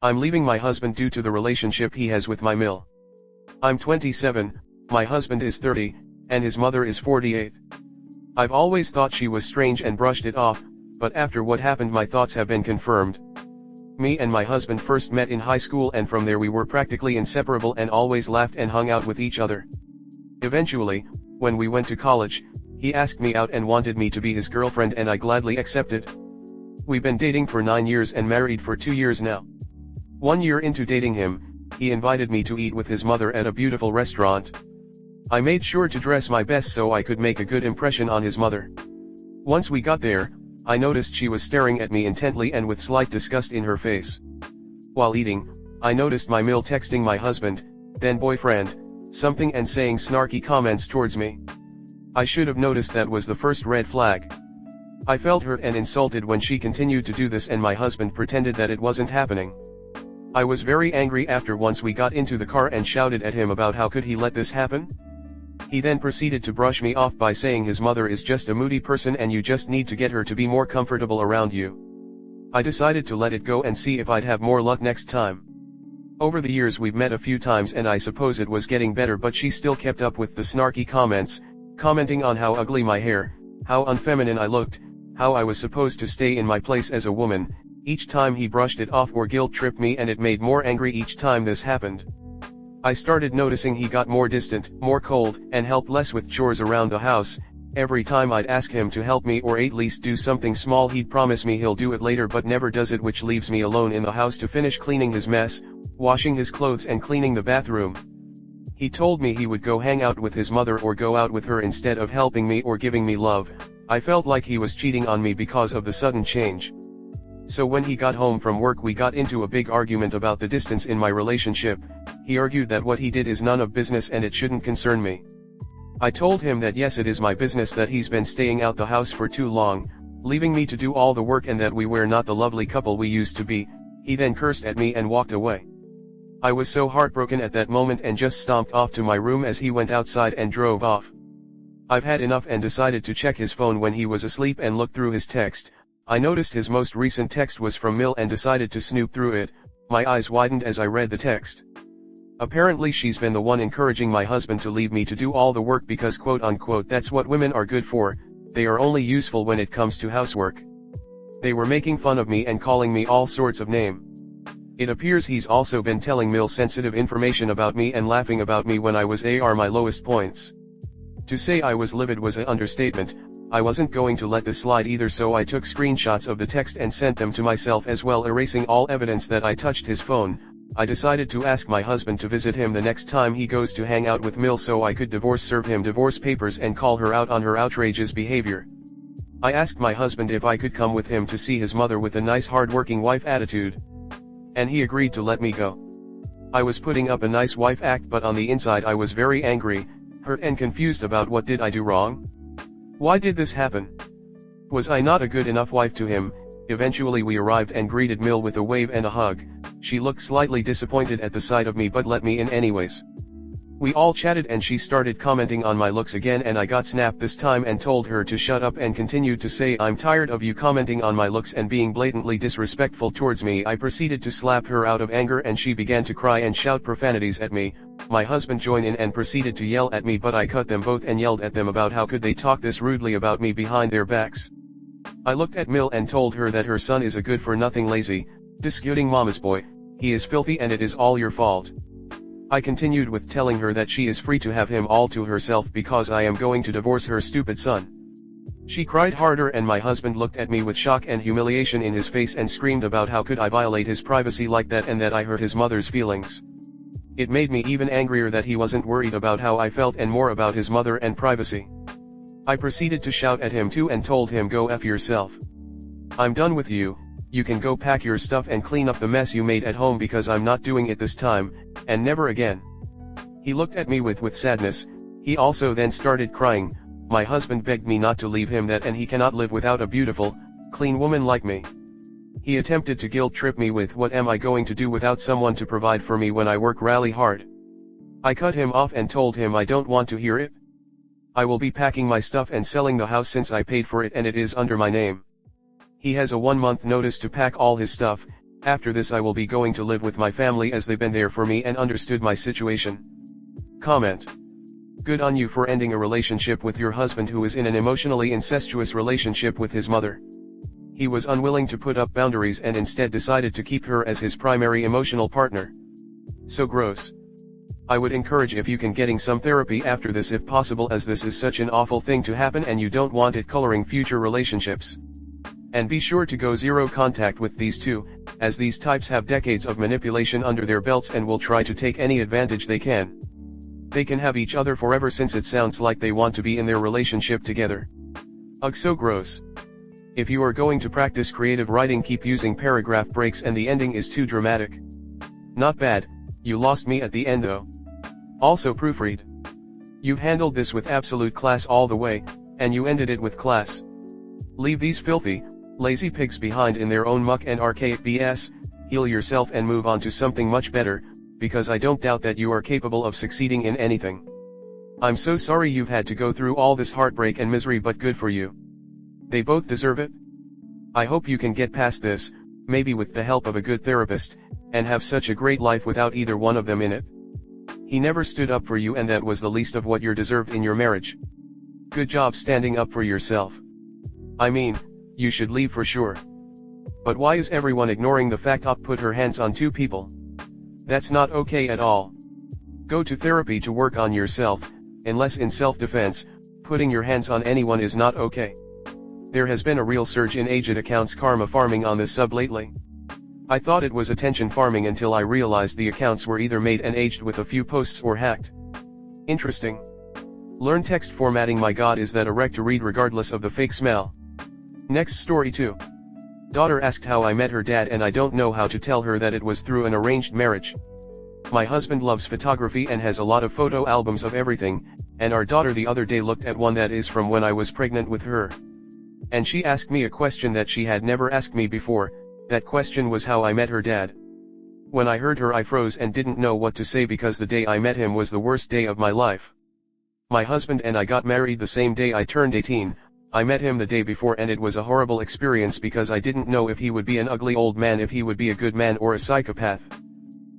I'm leaving my husband due to the relationship he has with my mill. I'm 27, my husband is 30, and his mother is 48. I've always thought she was strange and brushed it off, but after what happened my thoughts have been confirmed. Me and my husband first met in high school, and from there we were practically inseparable and always laughed and hung out with each other. Eventually, when we went to college, he asked me out and wanted me to be his girlfriend, and I gladly accepted. We've been dating for 9 years and married for 2 years now. 1 year into dating him, he invited me to eat with his mother at a beautiful restaurant. I made sure to dress my best so I could make a good impression on his mother. Once we got there, I noticed she was staring at me intently and with slight disgust in her face. While eating, I noticed my mill texting my husband, then boyfriend, something and saying snarky comments towards me. I should have noticed. That was the first red flag. I felt hurt and insulted when she continued to do this and my husband pretended that it wasn't happening. I was very angry after once we got into the car and shouted at him about how could he let this happen? He then proceeded to brush me off by saying his mother is just a moody person and you just need to get her to be more comfortable around you. I decided to let it go and see if I'd have more luck next time. Over the years we've met a few times and I suppose it was getting better, but she still kept up with the snarky comments, commenting on how ugly my hair, how unfeminine I looked, how I was supposed to stay in my place as a woman. Each time he brushed it off or guilt-tripped me, and it made more angry each time this happened. I started noticing he got more distant, more cold, and helped less with chores around the house. Every time I'd ask him to help me or at least do something small, he'd promise me he'll do it later but never does it, which leaves me alone in the house to finish cleaning his mess, washing his clothes and cleaning the bathroom. He told me he would go hang out with his mother or go out with her instead of helping me or giving me love. I felt like he was cheating on me because of the sudden change. So when he got home from work we got into a big argument about the distance in my relationship. He argued that what he did is none of business and it shouldn't concern me. I told him that yes, it is my business that he's been staying out the house for too long, leaving me to do all the work, and that we were not the lovely couple we used to be. He then cursed at me and walked away. I was so heartbroken at that moment and just stomped off to my room as he went outside and drove off. I've had enough and decided to check his phone when he was asleep and look through his text. I noticed his most recent text was from Mill and decided to snoop through it. My eyes widened as I read the text. Apparently she's been the one encouraging my husband to leave me to do all the work because quote unquote that's what women are good for, they are only useful when it comes to housework. They were making fun of me and calling me all sorts of names. It appears he's also been telling Mill sensitive information about me and laughing about me when I was my lowest points. To say I was livid was an understatement. I wasn't going to let this slide either, so I took screenshots of the text and sent them to myself as well, erasing all evidence that I touched his phone. I decided to ask my husband to visit him the next time he goes to hang out with Mill so I could serve him divorce papers and call her out on her outrageous behavior. I asked my husband if I could come with him to see his mother with a nice hard-working wife attitude. And he agreed to let me go. I was putting up a nice wife act, but on the inside I was very angry, hurt and confused about what did I do wrong? Why did this happen? Was I not a good enough wife to him? Eventually we arrived and greeted Mill with a wave and a hug. She looked slightly disappointed at the sight of me but let me in anyways. We all chatted and she started commenting on my looks again, and I got snapped this time and told her to shut up and continued to say, "I'm tired of you commenting on my looks and being blatantly disrespectful towards me." I proceeded to slap her out of anger and she began to cry and shout profanities at me. My husband joined in and proceeded to yell at me, but I cut them both and yelled at them about how could they talk this rudely about me behind their backs. I looked at Mill and told her that her son is a good-for-nothing lazy, disputing mama's boy. He is filthy and it is all your fault. I continued with telling her that she is free to have him all to herself because I am going to divorce her stupid son. She cried harder and my husband looked at me with shock and humiliation in his face and screamed about how could I violate his privacy like that and that I hurt his mother's feelings. It made me even angrier that he wasn't worried about how I felt and more about his mother and privacy. I proceeded to shout at him too and told him, "Go F yourself. I'm done with you. You can go pack your stuff and clean up the mess you made at home because I'm not doing it this time, and never again." He looked at me with sadness. He also then started crying. My husband begged me not to leave him that and he cannot live without a beautiful, clean woman like me. He attempted to guilt trip me with what am I going to do without someone to provide for me when I work really hard. I cut him off and told him I don't want to hear it. I will be packing my stuff and selling the house since I paid for it and it is under my name. He has a 1-month notice to pack all his stuff, After this I will be going to live with my family as they've been there for me and understood my situation. Comment. Good on you for ending a relationship with your husband who is in an emotionally incestuous relationship with his mother. He was unwilling to put up boundaries and instead decided to keep her as his primary emotional partner. So gross. I would encourage if you can getting some therapy after this if possible, as this is such an awful thing to happen and you don't want it coloring future relationships. And be sure to go zero contact with these two, as these types have decades of manipulation under their belts and will try to take any advantage they can. They can have each other forever since it sounds like they want to be in their relationship together. Ugh, so gross. If you are going to practice creative writing, keep using paragraph breaks and the ending is too dramatic. Not bad, you lost me at the end though. Also proofread. You've handled this with absolute class all the way, and you ended it with class. Leave these filthy, lazy pigs behind in their own muck and archaic BS, heal yourself and move on to something much better, because I don't doubt that you are capable of succeeding in anything. I'm so sorry you've had to go through all this heartbreak and misery, but good for you. They both deserve it. I hope you can get past this, maybe with the help of a good therapist, and have such a great life without either one of them in it. He never stood up for you and that was the least of what you deserved in your marriage. Good job standing up for yourself. I mean, you should leave for sure. But why is everyone ignoring the fact Op put her hands on two people? That's not okay at all. Go to therapy to work on yourself, unless in self-defense, putting your hands on anyone is not okay. There has been a real surge in aged accounts karma farming on this sub lately. I thought it was attention farming until I realized the accounts were either made and aged with a few posts or hacked. Interesting. Learn text formatting. My god, is that a wreck to read regardless of the fake smell. Next story 2. Daughter asked how I met her dad and I don't know how to tell her that it was through an arranged marriage. My husband loves photography and has a lot of photo albums of everything, and our daughter the other day looked at one that is from when I was pregnant with her. And she asked me a question that she had never asked me before. That question was how I met her dad. When I heard her I froze and didn't know what to say because the day I met him was the worst day of my life. My husband and I got married the same day I turned 18, I met him the day before and it was a horrible experience because I didn't know if he would be an ugly old man, if he would be a good man or a psychopath.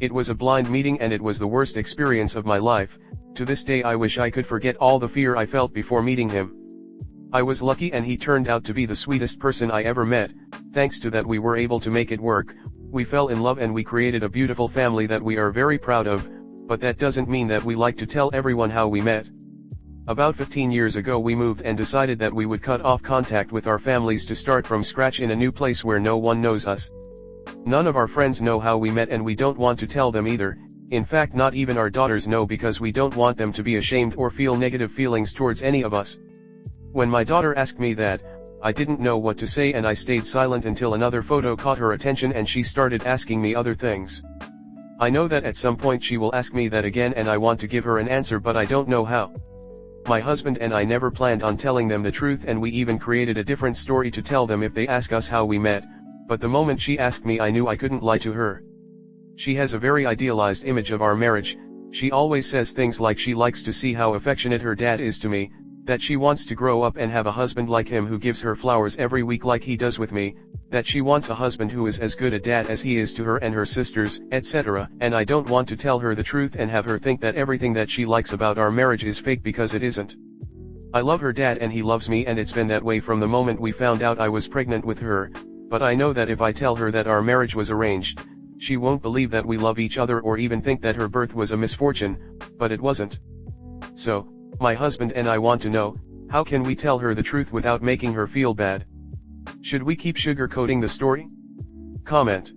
It was a blind meeting and it was the worst experience of my life. To this day I wish I could forget all the fear I felt before meeting him. I was lucky and he turned out to be the sweetest person I ever met. Thanks to that we were able to make it work, we fell in love and we created a beautiful family that we are very proud of, but that doesn't mean that we like to tell everyone how we met. About 15 years ago we moved and decided that we would cut off contact with our families to start from scratch in a new place where no one knows us. None of our friends know how we met and we don't want to tell them either. In fact, not even our daughters know because we don't want them to be ashamed or feel negative feelings towards any of us. When my daughter asked me that, I didn't know what to say and I stayed silent until another photo caught her attention and she started asking me other things. I know that at some point she will ask me that again and I want to give her an answer, but I don't know how. My husband and I never planned on telling them the truth and we even created a different story to tell them if they ask us how we met, but the moment she asked me I knew I couldn't lie to her. She has a very idealized image of our marriage. She always says things like she likes to see how affectionate her dad is to me, that she wants to grow up and have a husband like him who gives her flowers every week like he does with me, that she wants a husband who is as good a dad as he is to her and her sisters, etc. And I don't want to tell her the truth and have her think that everything that she likes about our marriage is fake, because it isn't. I love her dad and he loves me, and it's been that way from the moment we found out I was pregnant with her, but I know that if I tell her that our marriage was arranged, she won't believe that we love each other or even think that her birth was a misfortune, but it wasn't. So, my husband and I want to know, how can we tell her the truth without making her feel bad? Should we keep sugarcoating the story? Comment.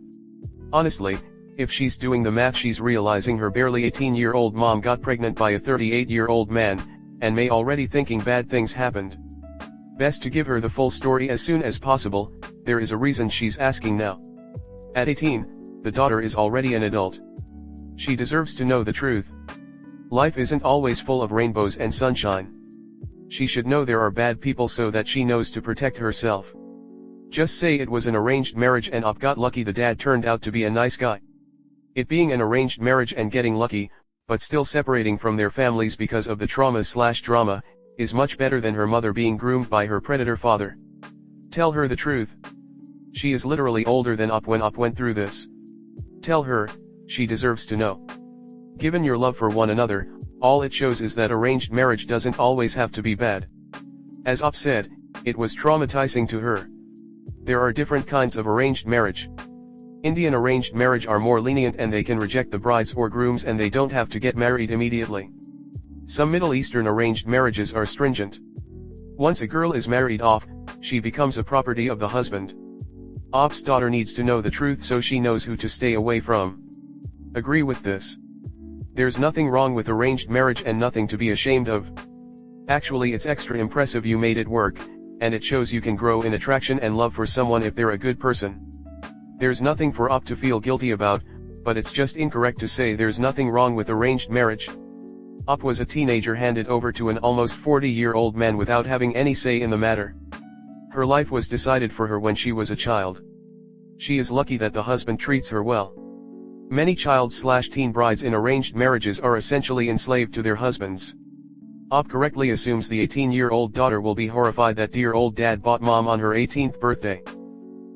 Honestly, if she's doing the math, she's realizing her barely 18-year-old mom got pregnant by a 38-year-old man, and may already thinking bad things happened. Best to give her the full story as soon as possible. There is a reason she's asking now. At 18, the daughter is already an adult. She deserves to know the truth. Life isn't always full of rainbows and sunshine. She should know there are bad people so that she knows to protect herself. Just say it was an arranged marriage and Op got lucky the dad turned out to be a nice guy. It being an arranged marriage and getting lucky, but still separating from their families because of the trauma/drama, is much better than her mother being groomed by her predator father. Tell her the truth. She is literally older than Up when Up went through this. Tell her, she deserves to know. Given your love for one another, all it shows is that arranged marriage doesn't always have to be bad. As Up said, it was traumatizing to her. There are different kinds of arranged marriage. Indian arranged marriage are more lenient and they can reject the brides or grooms and they don't have to get married immediately. Some Middle Eastern arranged marriages are stringent. Once a girl is married off, she becomes a property of the husband. Op's daughter needs to know the truth so she knows who to stay away from. Agree with this? There's nothing wrong with arranged marriage and nothing to be ashamed of. Actually, it's extra impressive you made it work, and it shows you can grow in attraction and love for someone if they're a good person. There's nothing for Op to feel guilty about, but it's just incorrect to say there's nothing wrong with arranged marriage. Op was a teenager handed over to an almost 40-year-old man without having any say in the matter. Her life was decided for her when she was a child. She is lucky that the husband treats her well. Many child/teen brides in arranged marriages are essentially enslaved to their husbands. Op correctly assumes the 18-year-old daughter will be horrified that dear old dad bought mom on her 18th birthday.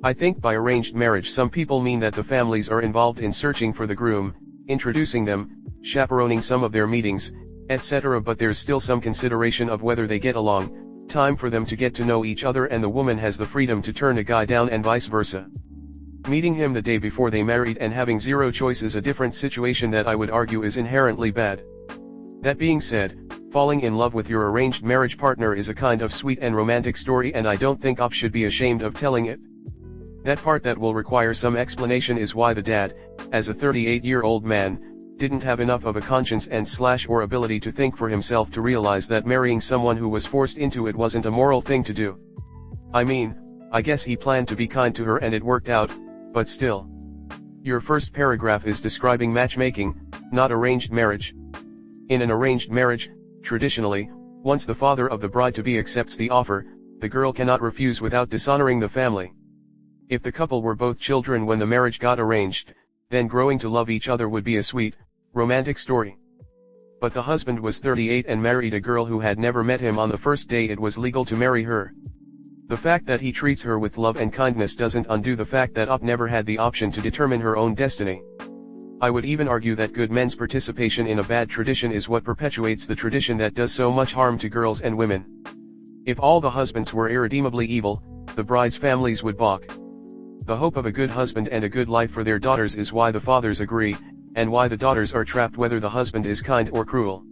I think by arranged marriage some people mean that the families are involved in searching for the groom, introducing them, chaperoning some of their meetings, etc. But there's still some consideration of whether they get along, time for them to get to know each other, and the woman has the freedom to turn a guy down and vice versa. Meeting him the day before they married and having zero choice is a different situation that I would argue is inherently bad. That being said, falling in love with your arranged marriage partner is a kind of sweet and romantic story, and I don't think Op should be ashamed of telling it. That part that will require some explanation is why the dad, as a 38-year-old man, didn't have enough of a conscience and/or ability to think for himself to realize that marrying someone who was forced into it wasn't a moral thing to do. I mean, I guess he planned to be kind to her and it worked out, but still. Your first paragraph is describing matchmaking, not arranged marriage. In an arranged marriage, traditionally, once the father of the bride-to-be accepts the offer, the girl cannot refuse without dishonoring the family. If the couple were both children when the marriage got arranged, then growing to love each other would be a sweet, romantic story. But the husband was 38 and married a girl who had never met him on the first day it was legal to marry her. The fact that he treats her with love and kindness doesn't undo the fact that Op never had the option to determine her own destiny. I would even argue that good men's participation in a bad tradition is what perpetuates the tradition that does so much harm to girls and women. If all the husbands were irredeemably evil, the brides' families would balk. The hope of a good husband and a good life for their daughters is why the fathers agree, and why the daughters are trapped whether the husband is kind or cruel.